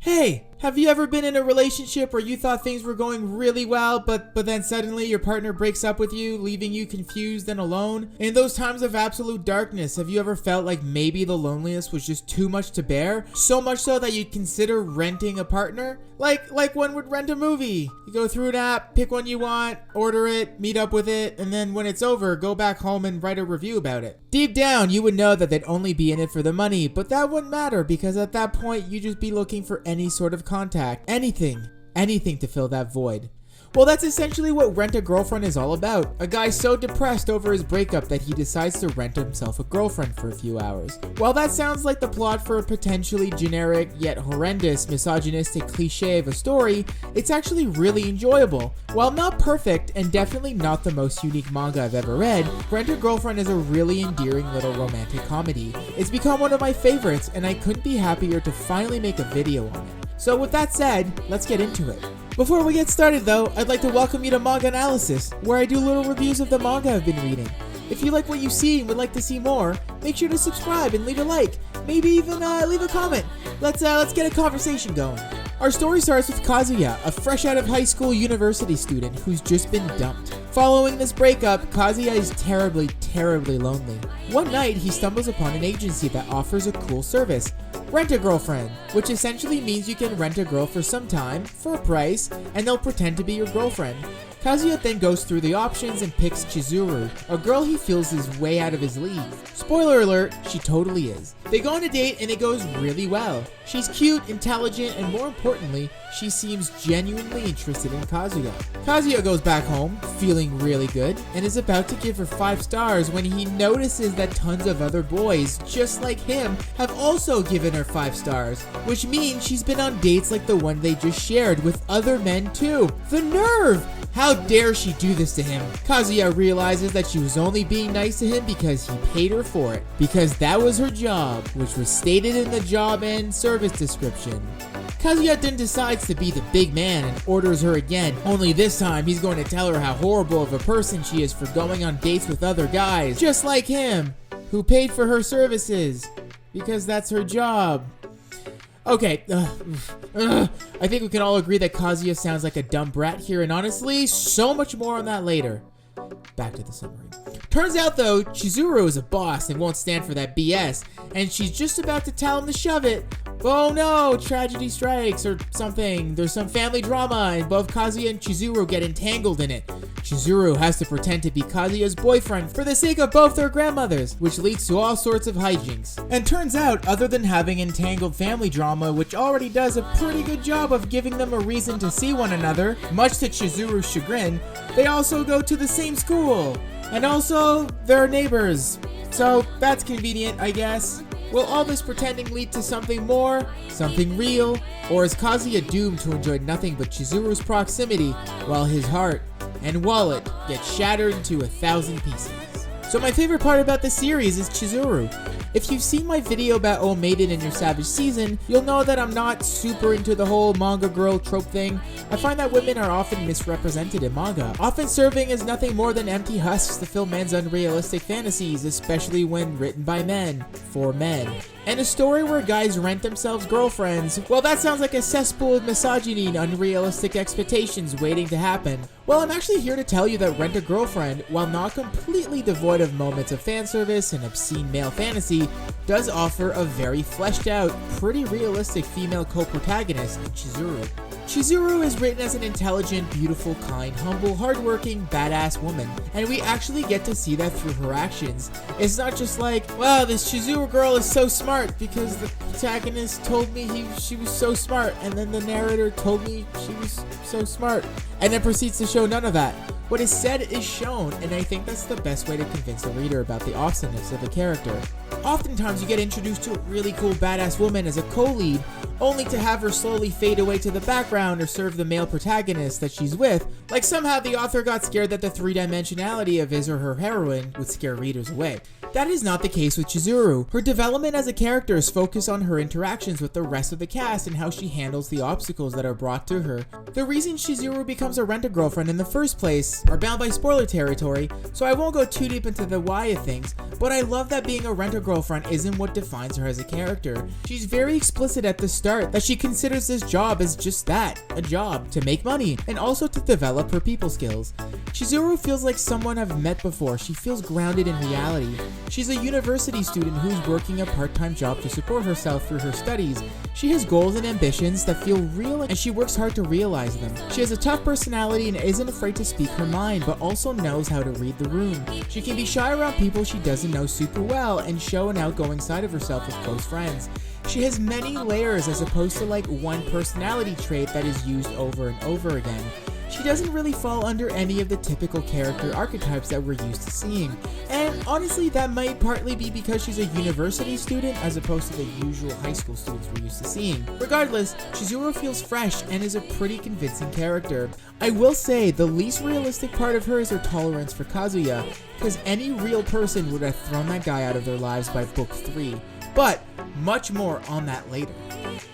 Hey, have you ever been in a relationship where you thought things were going really well, but then suddenly your partner breaks up with you, leaving you confused and alone? In those times of absolute darkness, have you ever felt like maybe the loneliness was just too much to bear? So much so that you'd consider renting a partner? Like one would rent a movie. You go through an app, pick one you want, order it, meet up with it, and then when it's over, go back home and write a review about it. Deep down, you would know that they'd only be in it for the money, but that wouldn't matter because at that point, you'd just be looking for any sort of contact. Anything to fill that void. Well, that's essentially what Rent a Girlfriend is all about. A guy so depressed over his breakup that he decides to rent himself a girlfriend for a few hours. While that sounds like the plot for a potentially generic yet horrendous misogynistic cliche of a story, it's actually really enjoyable. While not perfect and definitely not the most unique manga I've ever read, Rent a Girlfriend is a really endearing little romantic comedy. It's become one of my favorites and I couldn't be happier to finally make a video on it. So with that said, let's get into it. Before we get started though, I'd like to welcome you to MangAnalysis, where I do little reviews of the manga I've been reading. If you like what you see and would like to see more, make sure to subscribe and leave a like, maybe even leave a comment. Let's get a conversation going. Our story starts with Kazuya, a fresh out of high school university student who's just been dumped. Following this breakup, Kazuya is terribly lonely. One night, he stumbles upon an agency that offers a cool service, Rent a Girlfriend, which essentially means you can rent a girl for some time, for a price, and they'll pretend to be your girlfriend. Kazuya then goes through the options and picks Chizuru, a girl he feels is way out of his league. Spoiler alert, she totally is. They go on a date and it goes really well. She's cute, intelligent, and more importantly, she seems genuinely interested in Kazuya. Kazuya goes back home, feeling really good, and is about to give her 5 stars when he notices that tons of other boys, just like him, have also given her 5 stars, which means she's been on dates like the one they just shared with other men too. The nerve! How dare she do this to him? Kazuya realizes that she was only being nice to him because he paid her for it, because that was her job, which was stated in the job and service description. Kazuya then decides to be the big man and orders her again, only this time he's going to tell her how horrible of a person she is for going on dates with other guys, just like him, who paid for her services, because that's her job. Okay, I think we can all agree that Kazuya sounds like a dumb brat here, and honestly, so much more on that later. Back to the summary. Turns out though, Chizuru is a boss and won't stand for that BS, and she's just about to tell him to shove it. Oh no, tragedy strikes or something. There's some family drama and both Kazuya and Chizuru get entangled in it. Chizuru has to pretend to be Kazuya's boyfriend for the sake of both their grandmothers, which leads to all sorts of hijinks. And turns out, other than having entangled family drama, which already does a pretty good job of giving them a reason to see one another, much to Chizuru's chagrin, they also go to the same school. And also, they're neighbors. So that's convenient, I guess. Will all this pretending lead to something more? Something real? Or is Kazuya doomed to enjoy nothing but Chizuru's proximity while his heart and wallet get shattered into 1,000 pieces? So my favorite part about this series is Chizuru. If you've seen my video about Oh Maiden in Your Savage Season, you'll know that I'm not super into the whole manga girl trope thing. I find that women are often misrepresented in manga, often serving as nothing more than empty husks to fill men's unrealistic fantasies, especially when written by men, for men. And a story where guys rent themselves girlfriends, well, that sounds like a cesspool of misogyny and unrealistic expectations waiting to happen. Well, I'm actually here to tell you that Rent a Girlfriend, while not completely devoid of moments of fan service and obscene male fantasy, does offer a very fleshed out, pretty realistic female co-protagonist in Chizuru. Chizuru is written as an intelligent, beautiful, kind, humble, hardworking, badass woman, and we actually get to see that through her actions. It's not just like, wow, this Chizuru girl is so smart because the protagonist told me she was so smart, and then the narrator told me she was so smart, and then proceeds to show none of that. What is said is shown, and I think that's the best way to convince the reader about the awesomeness of a character. Oftentimes you get introduced to a really cool badass woman as a co-lead, only to have her slowly fade away to the background or serve the male protagonist that she's with, like somehow the author got scared that the three-dimensionality of his or her heroine would scare readers away. That is not the case with Chizuru. Her development as a character is focused on her interactions with the rest of the cast and how she handles the obstacles that are brought to her. The reason Chizuru becomes a rent-a-girlfriend in the first place are bound by spoiler territory, so I won't go too deep into the why of things, but I love that being a rent-a-girlfriend isn't what defines her as a character. She's very explicit at the start start that she considers this job as just that, a job, to make money, and also to develop her people skills. Chizuru feels like someone I've met before. She feels grounded in reality. She's a university student who's working a part-time job to support herself through her studies. She has goals and ambitions that feel real, and she works hard to realize them. She has a tough personality and isn't afraid to speak her mind, but also knows how to read the room. She can be shy around people she doesn't know super well and show an outgoing side of herself with close friends. She has many layers as opposed to like one personality trait that is used over and over again. She doesn't really fall under any of the typical character archetypes that we're used to seeing. And honestly, that might partly be because she's a university student as opposed to the usual high school students we're used to seeing. Regardless, Chizuru feels fresh and is a pretty convincing character. I will say the least realistic part of her is her tolerance for Kazuya, because any real person would have thrown that guy out of their lives by book 3. But much more on that later.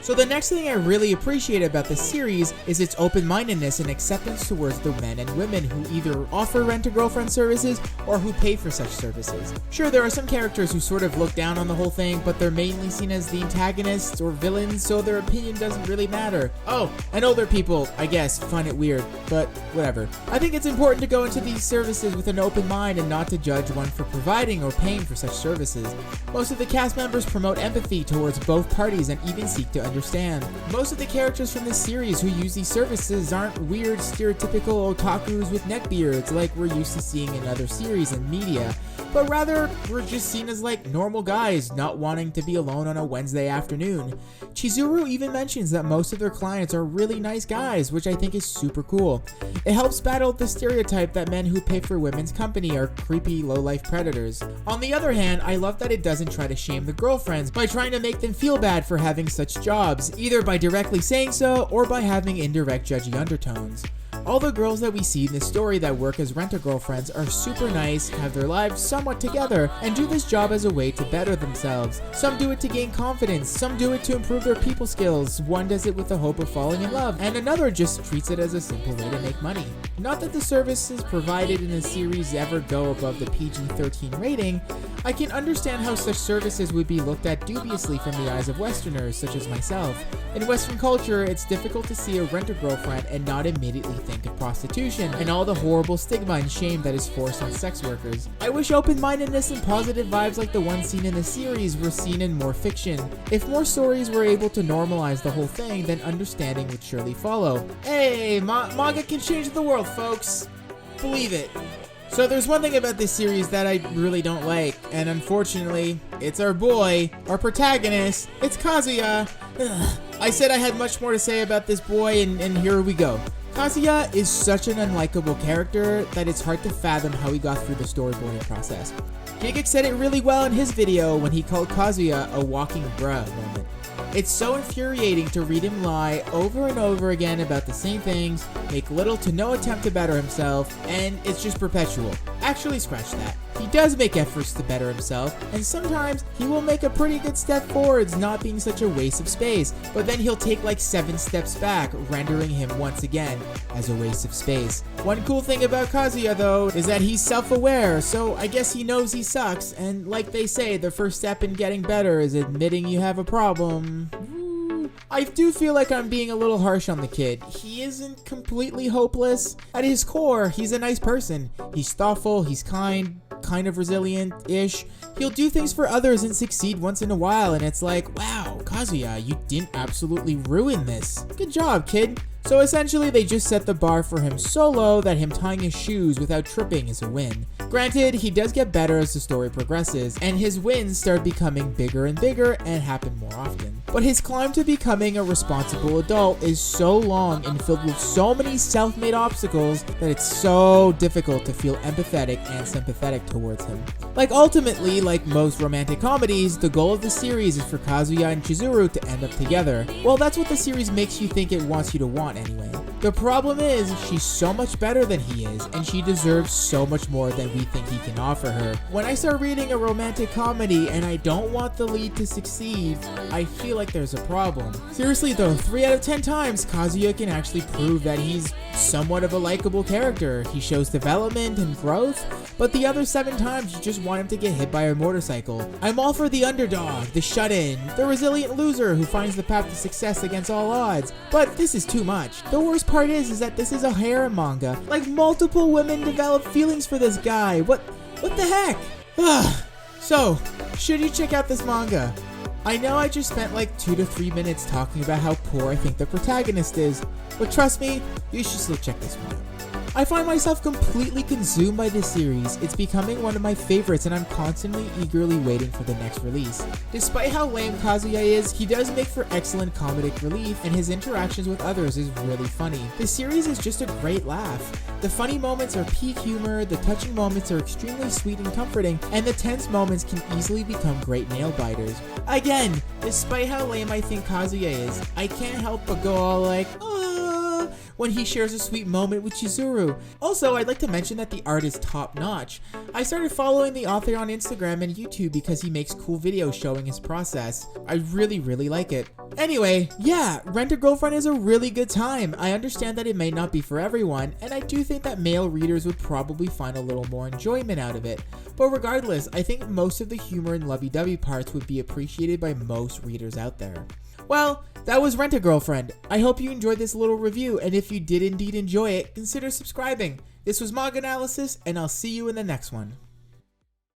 So the next thing I really appreciate about this series is its open-mindedness and acceptance towards the men and women who either offer rent-a-girlfriend services or who pay for such services. Sure, there are some characters who sort of look down on the whole thing, but they're mainly seen as the antagonists or villains, so their opinion doesn't really matter. Oh, and older people, I guess, find it weird, but whatever. I think it's important to go into these services with an open mind and not to judge one for providing or paying for such services. Most of the cast members promote empathy towards both parties and even seek to understand. Most of the characters from this series who use these services aren't weird, stereotypical otakus with neckbeards like we're used to seeing in other series and media, but rather we're just seen as like normal guys not wanting to be alone on a Wednesday afternoon. Chizuru even mentions that most of their clients are really nice guys, which I think is super cool. It helps battle the stereotype that men who pay for women's company are creepy, low-life predators. On the other hand, I love that it doesn't try to shame the girlfriends by trying to make them feel bad for having such jobs, either by directly saying so or by having indirect judgy undertones. All the girls that we see in this story that work as rent-a-girlfriends are super nice, have their lives somewhat together, and do this job as a way to better themselves. Some do it to gain confidence, some do it to improve their people skills, one does it with the hope of falling in love, and another just treats it as a simple way to make money. Not that the services provided in the series ever go above the PG-13 rating, I can understand how such services would be looked at dubiously from the eyes of Westerners, such as myself. In Western culture, it's difficult to see a rent-a-girlfriend and not immediately think of prostitution and all the horrible stigma and shame that is forced on sex workers. I wish open-mindedness and positive vibes like the one seen in the series were seen in more fiction. If more stories were able to normalize the whole thing, then understanding would surely follow. Hey, manga can change the world, folks. Believe it. So there's one thing about this series that I really don't like, and unfortunately, it's our boy, our protagonist, it's Kazuya. Ugh. I said I had much more to say about this boy, and here we go. Kazuya is such an unlikable character that it's hard to fathom how he got through the storyboarding process. Giggix said it really well in his video when he called Kazuya a walking bruh moment. It's so infuriating to read him lie over and over again about the same things, make little to no attempt to better himself, and it's just perpetual. Actually, scratch that. He does make efforts to better himself, and sometimes he will make a pretty good step forwards, not being such a waste of space, but then he'll take like 7 steps back, rendering him once again as a waste of space. One cool thing about Kazuya though is that he's self-aware, so I guess he knows he sucks, and like they say, the first step in getting better is admitting you have a problem. I do feel like I'm being a little harsh on the kid. He isn't completely hopeless. At his core, he's a nice person. He's thoughtful, he's kind of resilient-ish. He'll do things for others and succeed once in a while, and it's like, wow, Kazuya, you didn't absolutely ruin this. Good job, kid. So essentially, they just set the bar for him so low that him tying his shoes without tripping is a win. Granted, he does get better as the story progresses, and his wins start becoming bigger and bigger and happen more often. But his climb to becoming a responsible adult is so long and filled with so many self-made obstacles that it's so difficult to feel empathetic and sympathetic towards him. Like ultimately, like most romantic comedies, the goal of the series is for Kazuya and Chizuru to end up together. Well, that's what the series makes you think it wants you to want anyway. The problem is, she's so much better than he is, and she deserves so much more than we think he can offer her. When I start reading a romantic comedy and I don't want the lead to succeed, I feel like there's a problem. Seriously though, 3 out of 10 times, Kazuya can actually prove that he's somewhat of a likable character. He shows development and growth, but the other 7 times you just want him to get hit by a motorcycle. I'm all for the underdog, the shut-in, the resilient loser who finds the path to success against all odds, but this is too much. The worst part is that this is a harem manga. Like, multiple women develop feelings for this guy. What the heck? So, should you check out this manga? I know I just spent like 2 to 3 minutes talking about how poor I think the protagonist is, but trust me, you should still check this one out. I find myself completely consumed by this series. It's becoming one of my favorites and I'm constantly eagerly waiting for the next release. Despite how lame Kazuya is, he does make for excellent comedic relief and his interactions with others is really funny. This series is just a great laugh. The funny moments are peak humor, the touching moments are extremely sweet and comforting, and the tense moments can easily become great nail biters. Again, despite how lame I think Kazuya is, I can't help but go all like, when he shares a sweet moment with Chizuru. Also, I'd like to mention that the art is top notch. I started following the author on Instagram and YouTube because he makes cool videos showing his process. I really like it. Anyway, yeah, Rent a Girlfriend is a really good time. I understand that it may not be for everyone, and I do think that male readers would probably find a little more enjoyment out of it. But regardless, I think most of the humor and lovey-dovey parts would be appreciated by most readers out there. Well, that was Rent a Girlfriend. I hope you enjoyed this little review, and if you did indeed enjoy it, consider subscribing. This was MangAnalysis, and I'll see you in the next one.